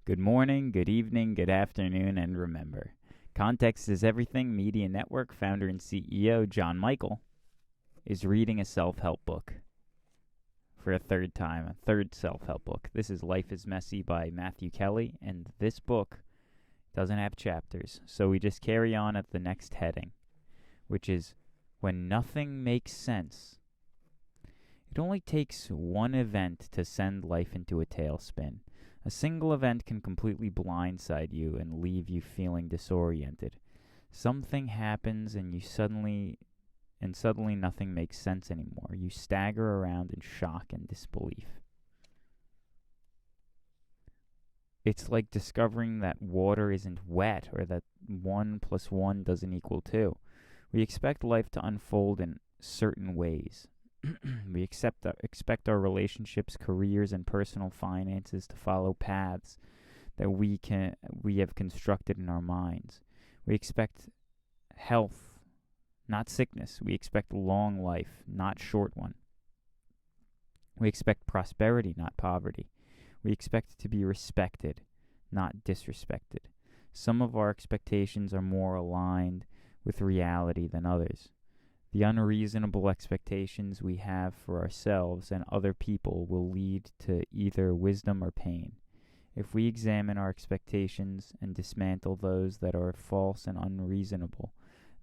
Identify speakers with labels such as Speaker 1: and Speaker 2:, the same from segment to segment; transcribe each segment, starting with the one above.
Speaker 1: Good morning, good evening, good afternoon, and remember, Context is Everything Media Network founder and CEO John Michael is reading a self-help book for a third time, a third self-help book. This is Life is Messy by Matthew Kelly, and this book doesn't have chapters, so we just carry on at the next heading, which is When Nothing Makes Sense. It only takes one event to send life into a tailspin. A single event can completely blindside you and leave you feeling disoriented. Something happens and suddenly nothing makes sense anymore. You stagger around in shock and disbelief. It's like discovering that water isn't wet or that 1 + 1 doesn't equal 2. We expect life to unfold in certain ways. We expect our relationships, careers, and personal finances to follow paths that we have constructed in our minds. We expect health, not sickness. We expect long life, not short one. We expect prosperity, not poverty. We expect to be respected, not disrespected. Some of our expectations are more aligned with reality than others. The unreasonable expectations we have for ourselves and other people will lead to either wisdom or pain. If we examine our expectations and dismantle those that are false and unreasonable,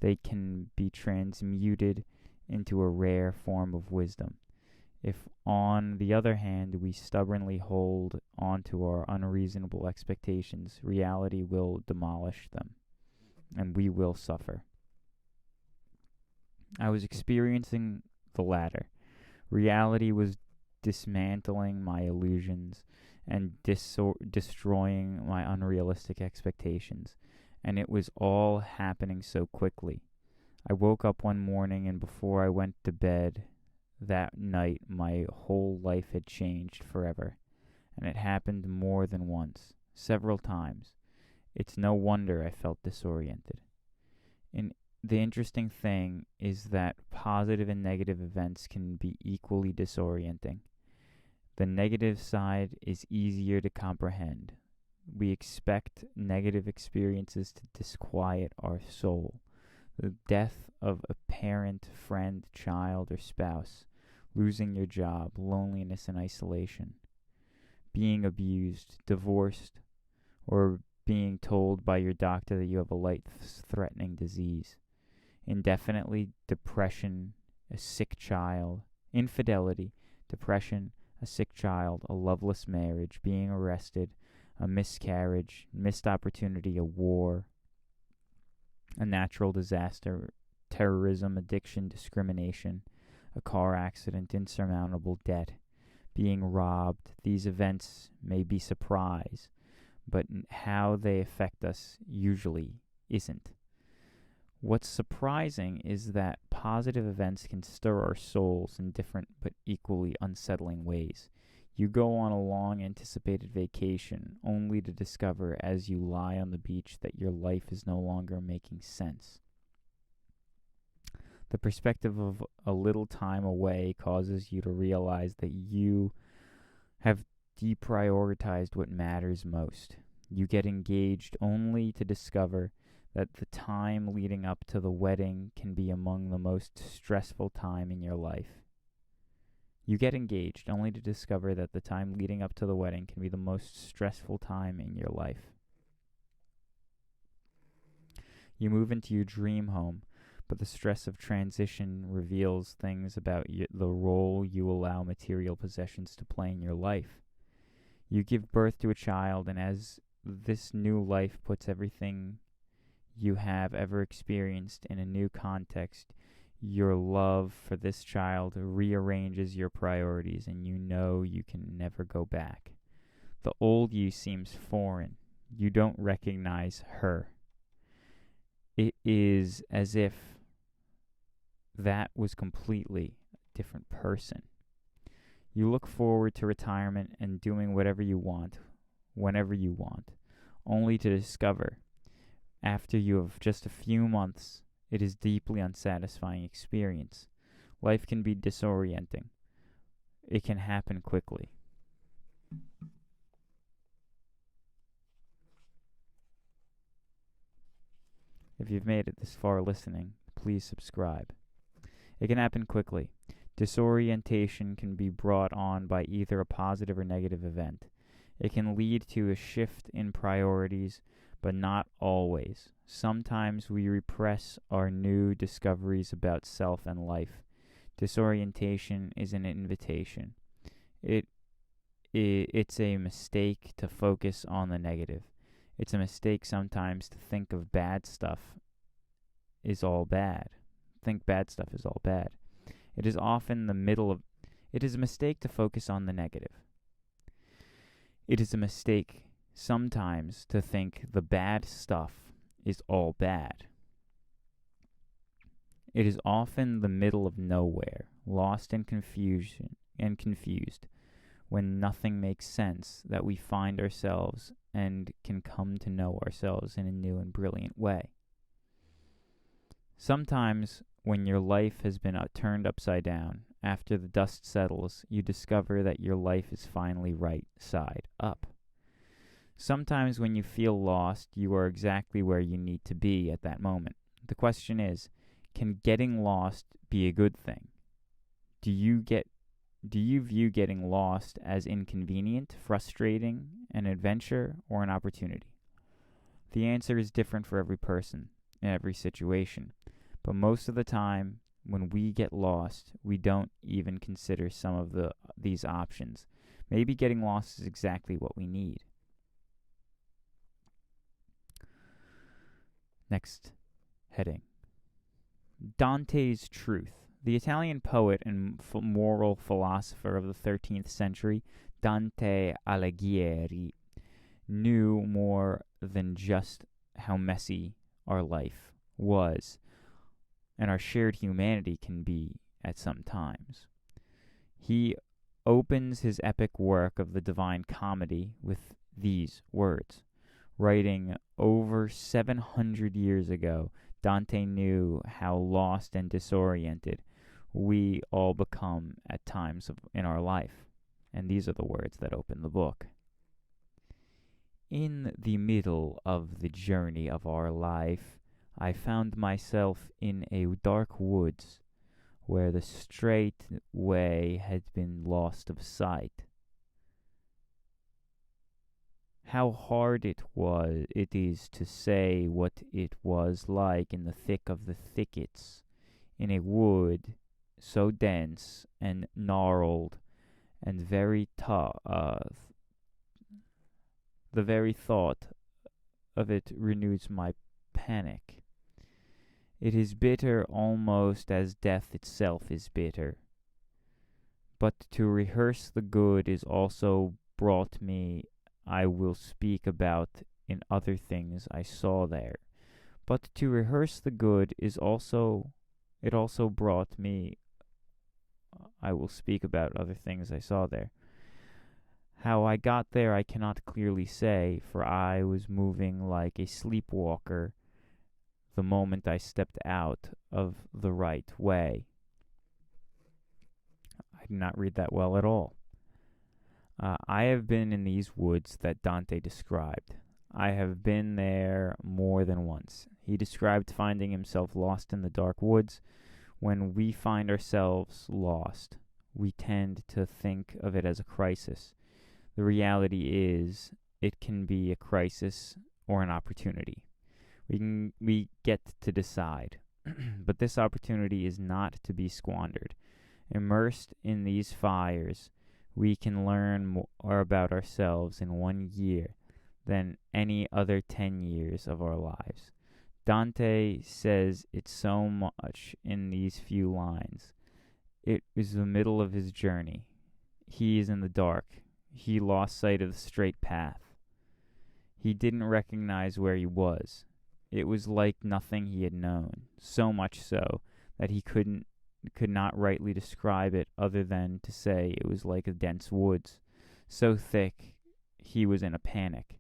Speaker 1: they can be transmuted into a rare form of wisdom. If, on the other hand, we stubbornly hold on to our unreasonable expectations, reality will demolish them, and we will suffer. I was experiencing the latter. Reality was dismantling my illusions and destroying my unrealistic expectations, and it was all happening so quickly. I woke up one morning, and before I went to bed that night, my whole life had changed forever, and it happened more than once, several times. It's no wonder I felt disoriented. The interesting thing is that positive and negative events can be equally disorienting. The negative side is easier to comprehend. We expect negative experiences to disquiet our soul. The death of a parent, friend, child, or spouse, losing your job, loneliness and isolation, being abused, divorced, or being told by your doctor that you have a life-threatening disease. Indefinitely, depression, a sick child, infidelity, depression, a sick child, a loveless marriage, being arrested, a miscarriage, missed opportunity, a war, a natural disaster, terrorism, addiction, discrimination, a car accident, insurmountable debt, being robbed. These events may be surprise, but how they affect us usually isn't. What's surprising is that positive events can stir our souls in different but equally unsettling ways. You go on a long anticipated vacation only to discover as you lie on the beach that your life is no longer making sense. The perspective of a little time away causes you to realize that you have deprioritized what matters most. You get engaged only to discover that the time leading up to the wedding can be among the most stressful time in your life. You get engaged only to discover that the time leading up to the wedding can be the most stressful time in your life. You move into your dream home, but the stress of transition reveals things about the role you allow material possessions to play in your life. You give birth to a child, and as this new life puts everything you have ever experienced in a new context, your love for this child rearranges your priorities, and you know you can never go back. The old you seems foreign. You don't recognize her. It is as if that was completely a different person. You look forward to retirement and doing whatever you want, whenever you want, only to discover after you have just a few months, it is deeply unsatisfying experience. Life can be disorienting. It can happen quickly. If you've made it this far listening, please subscribe. It can happen quickly. Disorientation can be brought on by either a positive or negative event. It can lead to a shift in priorities, but not always. Sometimes we repress our new discoveries about self and life. Disorientation is an invitation. It's a mistake to focus on the negative. It's a mistake sometimes to think of bad stuff is all bad. Think bad stuff is all bad. It is often the middle of... It is a mistake to focus on the negative. It is a mistake sometimes to think the bad stuff is all bad. It is often the middle of nowhere, lost in confusion and confused, when nothing makes sense, that we find ourselves and can come to know ourselves in a new and brilliant way. Sometimes, when your life has been turned upside down, after the dust settles, you discover that your life is finally right side up. Sometimes when you feel lost, you are exactly where you need to be at that moment. The question is, can getting lost be a good thing? Do you view getting lost as inconvenient, frustrating, an adventure, or an opportunity? The answer is different for every person, in every situation. But most of the time, when we get lost, we don't even consider some of these options. Maybe getting lost is exactly what we need. Next heading. Dante's Truth. The Italian poet and moral philosopher of the 13th century, Dante Alighieri, knew more than just how messy our life was, and our shared humanity can be at some times. He opens his epic work of the Divine Comedy with these words. Writing over 700 years ago, Dante knew how lost and disoriented we all become at times in our life. And these are the words that open the book. In the middle of the journey of our life, I found myself in a dark woods where the straight way had been lost of sight. How hard it is to say what it was like in the thick of the thickets, in a wood so dense and gnarled and very tough. The very thought of it renews my panic. It is bitter almost as death itself is bitter. But to rehearse the good is also brought me, I will speak about in other things I saw there. But to rehearse the good it also brought me, I will speak about other things I saw there. How I got there I cannot clearly say, for I was moving like a sleepwalker the moment I stepped out of the right way. I did not read that well at all. I have been in these woods that Dante described. I have been there more than once. He described finding himself lost in the dark woods. When we find ourselves lost, we tend to think of it as a crisis. The reality is, it can be a crisis or an opportunity. We get to decide. But this opportunity is not to be squandered. Immersed in these fires, we can learn more about ourselves in 1 year than any other 10 years of our lives. Dante says it so much in these few lines. It is the middle of his journey. He is in the dark. He lost sight of the straight path. He didn't recognize where he was. It was like nothing he had known, so much so that he could not rightly describe it other than to say it was like a dense woods, so thick he was in a panic.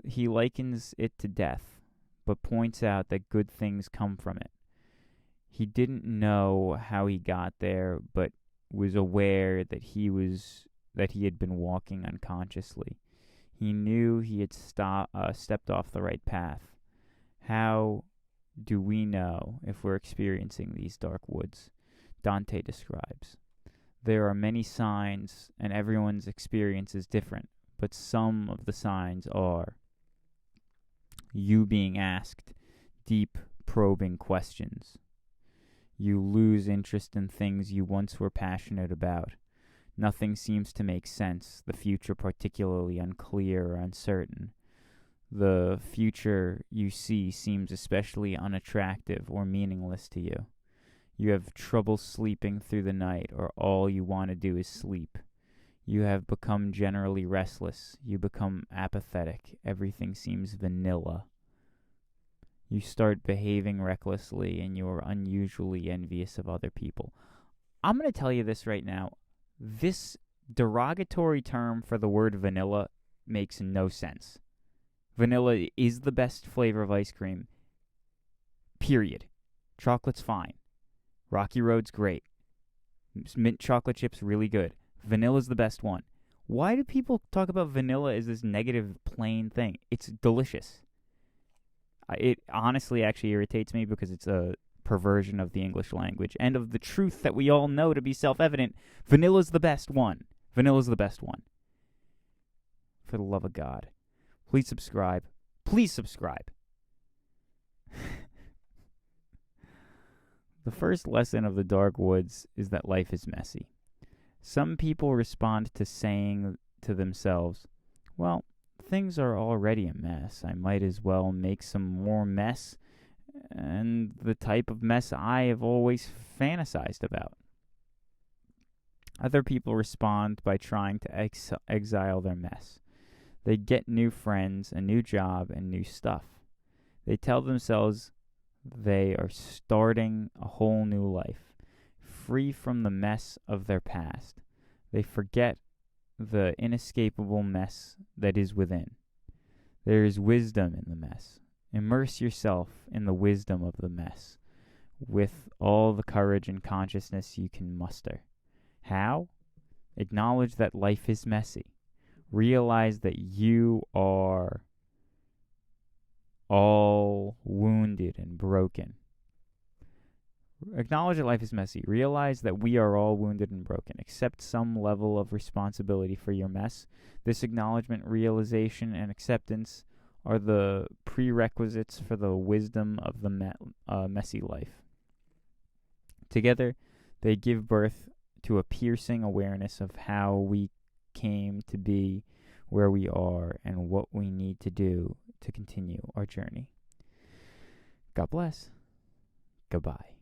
Speaker 1: He likens it to death, but points out that good things come from it. He didn't know how he got there, but was aware that he had been walking unconsciously. He knew he had stepped off the right path, How do we know if we're experiencing these dark woods? Dante describes. There are many signs, and everyone's experience is different, but some of the signs are you being asked deep, probing questions. You lose interest in things you once were passionate about. Nothing seems to make sense, the future particularly unclear or uncertain. The future you see seems especially unattractive or meaningless to you. You have trouble sleeping through the night, or all you want to do is sleep. You have become generally restless. You become apathetic. Everything seems vanilla. You start behaving recklessly, and you are unusually envious of other people. I'm going to tell you this right now. This derogatory term for the word vanilla makes no sense. Vanilla is the best flavor of ice cream, period. Chocolate's fine. Rocky Road's great. Mint chocolate chips, really good. Vanilla's the best one. Why do people talk about vanilla as this negative, plain thing? It's delicious. It honestly actually irritates me because it's a perversion of the English language and of the truth that we all know to be self-evident. Vanilla's the best one. Vanilla's the best one. For the love of God. Please subscribe. Please subscribe. The first lesson of the dark woods is that life is messy. Some people respond to saying to themselves, well, things are already a mess. I might as well make some more mess, and the type of mess I have always fantasized about. Other people respond by trying to exile their mess. They get new friends, a new job, and new stuff. They tell themselves they are starting a whole new life, free from the mess of their past. They forget the inescapable mess that is within. There is wisdom in the mess. Immerse yourself in the wisdom of the mess with all the courage and consciousness you can muster. How? Acknowledge that life is messy. Realize that you are all wounded and broken. Acknowledge that life is messy. Realize that we are all wounded and broken. Accept some level of responsibility for your mess. This acknowledgement, realization, and acceptance are the prerequisites for the wisdom of the messy life. Together, they give birth to a piercing awareness of how we came to be where we are and what we need to do to continue our journey. God bless. Goodbye.